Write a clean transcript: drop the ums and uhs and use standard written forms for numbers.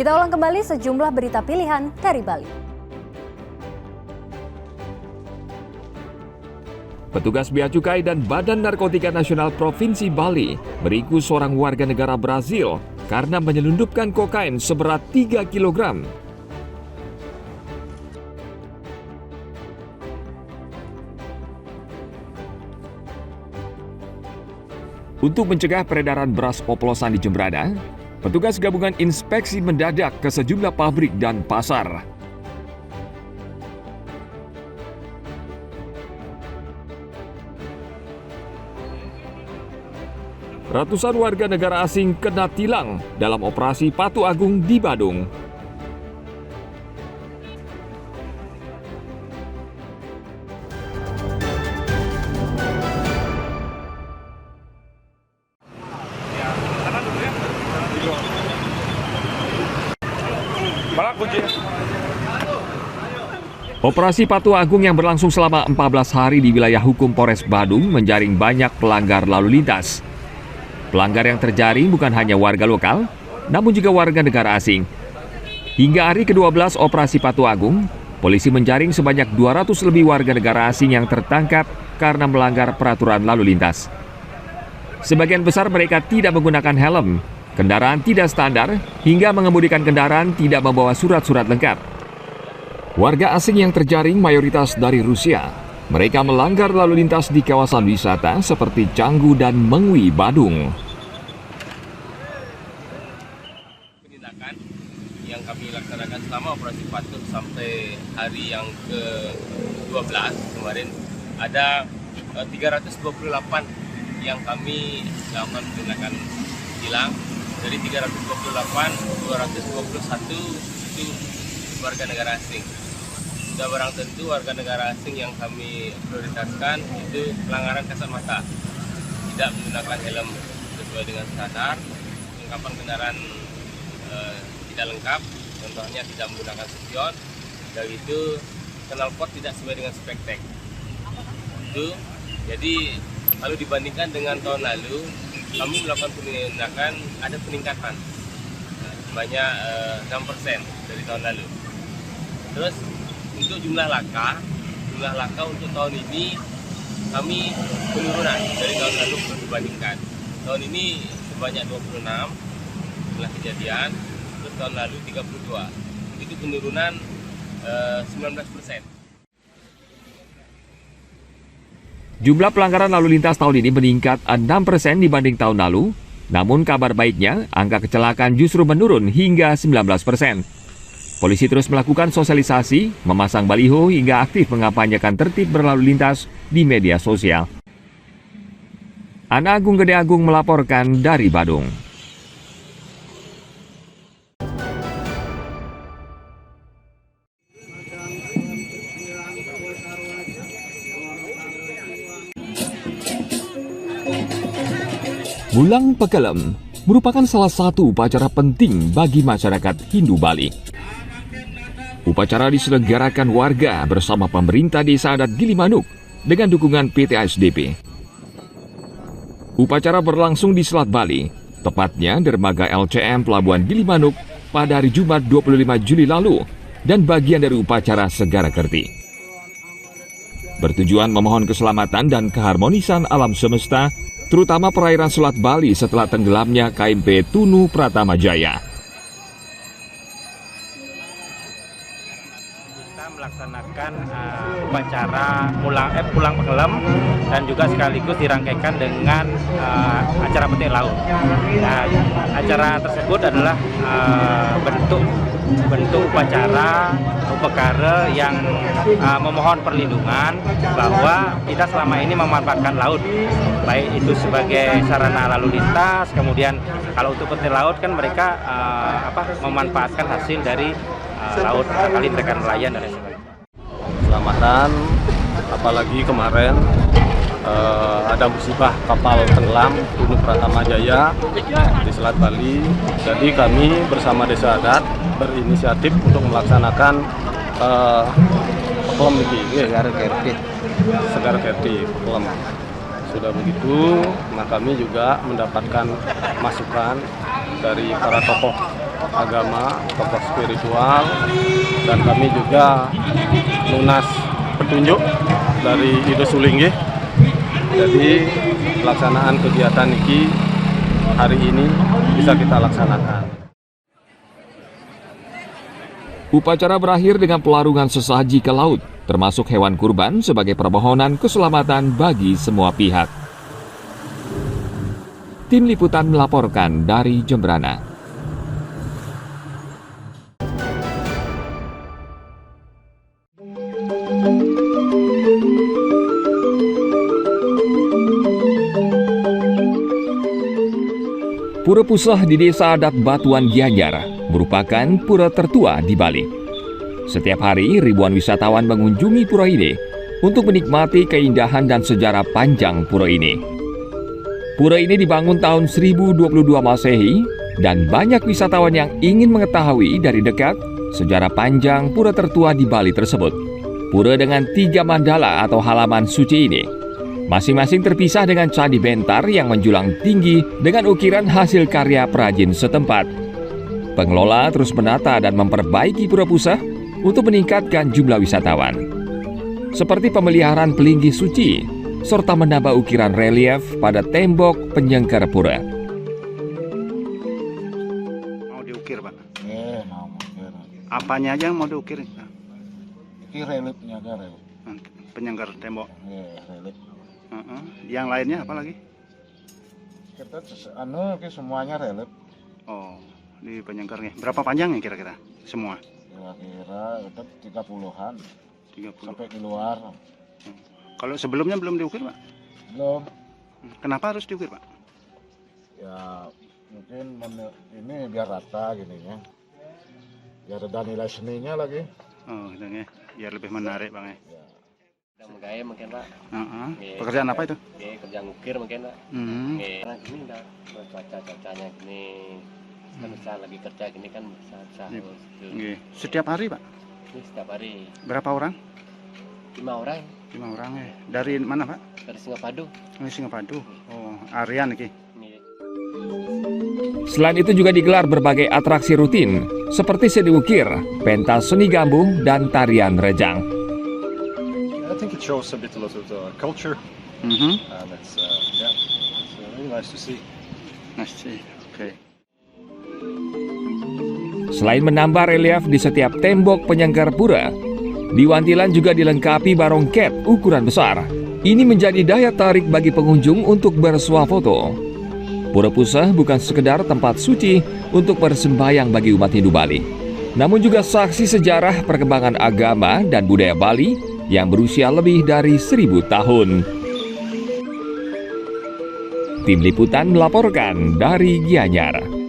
Kita ulang kembali sejumlah berita pilihan dari Bali. Petugas Bea Cukai dan Badan Narkotika Nasional Provinsi Bali meringkus seorang warga negara Brazil karena menyelundupkan kokain seberat 3 kg. Untuk mencegah peredaran beras oplosan di Jembrana, petugas gabungan inspeksi mendadak ke sejumlah pabrik dan pasar. Ratusan warga negara asing kena tilang dalam operasi Patu Agung di Badung. Operasi Patu Agung yang berlangsung selama 14 hari di wilayah hukum Polres Badung menjaring banyak pelanggar lalu lintas. Pelanggar yang terjaring bukan hanya warga lokal, namun juga warga negara asing. Hingga hari ke-12 operasi Patu Agung, polisi menjaring sebanyak 200 lebih warga negara asing yang tertangkap karena melanggar peraturan lalu lintas. Sebagian besar mereka tidak menggunakan helm, kendaraan tidak standar, hingga mengemudikan kendaraan tidak membawa surat-surat lengkap. Warga asing yang terjaring mayoritas dari Rusia. Mereka melanggar lalu lintas di kawasan wisata seperti Canggu dan Mengwi, Badung. Penindakan yang kami laksanakan selama operasi Patu sampai hari yang ke-12 kemarin ada 328 yang kami lakukan penindakan tilang. Dari 328, 221 itu warga negara asing. Sudah barang tentu warga negara asing yang kami prioritaskan itu pelanggaran kasat mata, tidak menggunakan helm sesuai dengan standar, kelengkapan kendaraan tidak lengkap, contohnya tidak menggunakan spion, dan itu knalpot tidak sesuai dengan spek tek. Itu jadi kalau dibandingkan dengan tahun lalu, kami melakukan penindakan ada peningkatan sebanyak 6% dari tahun lalu. Terus untuk jumlah laka untuk tahun ini kami penurunan dari tahun lalu dibandingkan. Tahun ini sebanyak 26 jumlah kejadian, terus tahun lalu 32. Itu penurunan 19%. Jumlah pelanggaran lalu lintas tahun ini meningkat 6% dibanding tahun lalu, namun kabar baiknya angka kecelakaan justru menurun hingga 19%. Polisi terus melakukan sosialisasi, memasang baliho hingga aktif mengampanyekan tertib berlalu lintas di media sosial. Ana Agung Gede Agung melaporkan dari Badung. Bulang Pekelem merupakan salah satu upacara penting bagi masyarakat Hindu Bali. Upacara diselenggarakan warga bersama pemerintah desa adat Gilimanuk dengan dukungan PT ASDP. Upacara berlangsung di Selat Bali, tepatnya dermaga LCM Pelabuhan Gilimanuk pada hari Jumat 25 Juli lalu dan bagian dari upacara Segara Kerti. Bertujuan memohon keselamatan dan keharmonisan alam semesta, terutama perairan Selat Bali setelah tenggelamnya KMP Tunu Pratama Jaya. Melaksanakan upacara pulang pekelem dan juga sekaligus dirangkaikan dengan acara petik laut. Nah, acara tersebut adalah bentuk upacara upekara yang memohon perlindungan bahwa kita selama ini memanfaatkan laut, baik itu sebagai sarana lalu lintas, kemudian kalau untuk petik laut kan mereka memanfaatkan hasil dari laut, kali mereka nelayan dan lain sebagainya. Keselamatan, apalagi kemarin ada musibah kapal tenggelam Tunu Pratama Jaya di Selat Bali. Jadi kami bersama Desa Adat berinisiatif untuk melaksanakan pekelem ini, Segara Kerti pekelem. Sudah begitu, nah kami juga mendapatkan masukan dari para tokoh agama, tokoh spiritual, dan kami juga lunas petunjuk dari Ido Sulinggi. Jadi pelaksanaan kegiatan ini hari ini bisa kita laksanakan. Upacara berakhir dengan pelarungan sesaji ke laut, termasuk hewan kurban sebagai permohonan keselamatan bagi semua pihak. Tim Liputan melaporkan dari Jembrana. Pura Pusah di Desa Adat Batuan Gianyar merupakan pura tertua di Bali. Setiap hari ribuan wisatawan mengunjungi pura ini untuk menikmati keindahan dan sejarah panjang pura ini. Pura ini dibangun tahun 1022 Masehi dan banyak wisatawan yang ingin mengetahui dari dekat sejarah panjang pura tertua di Bali tersebut. Pura dengan 3 mandala atau halaman suci ini masing-masing terpisah dengan candi bentar yang menjulang tinggi dengan ukiran hasil karya perajin setempat. Pengelola terus menata dan memperbaiki Pura Pusah untuk meningkatkan jumlah wisatawan. Seperti pemeliharaan pelinggi suci, serta menambah ukiran relief pada tembok penyengker pura. Mau diukir, Pak? Mau ukir. Apanya aja yang mau diukir? Ini reliefnya ada relief. Penyengker tembok. Relief. Yang lainnya apa lagi? Kita semuanya relief. Oh, di penyengkernya. Berapa panjangnya kira-kira semua? Kira-kira udah 30-an 30. sampai di luar. Kalau sebelumnya belum diukir, Pak? Belum. Kenapa harus diukir, Pak? Ya mungkin ini biar rata gini ya. Biar ada nilai seninya lagi. Oh, gitu ya. Biar lebih menarik, Bang ya. Menggaya mungkin Pak. Pekerjaan apa itu? Kerja ngukir mungkin Pak. Karena gini dah cuacanya gini kan bisa lagi kerja gini kan bisa. Setiap hari, Pak? Ini setiap hari. Berapa orang? 5 orang. 5 orang ya. Dari mana, Pak? Dari Singapadu. Dari Singapadu. Oh, Aryan iki. Selain itu juga digelar berbagai atraksi rutin seperti seni ukir, pentas seni gambuh, dan tarian rejang. I think it shows a bit a lot of the culture, and it's really nice to see. Nice to see. Okay. Selain menambah relief di setiap tembok penyanggar pura, di Wantilan juga dilengkapi barongket ukuran besar. Ini menjadi daya tarik bagi pengunjung untuk bersuah foto. Pura Pusah bukan sekedar tempat suci untuk bersembayang bagi umat Hindu Bali, namun juga saksi sejarah perkembangan agama dan budaya Bali yang berusia lebih dari 1000 tahun. Tim Liputan melaporkan dari Gianyar.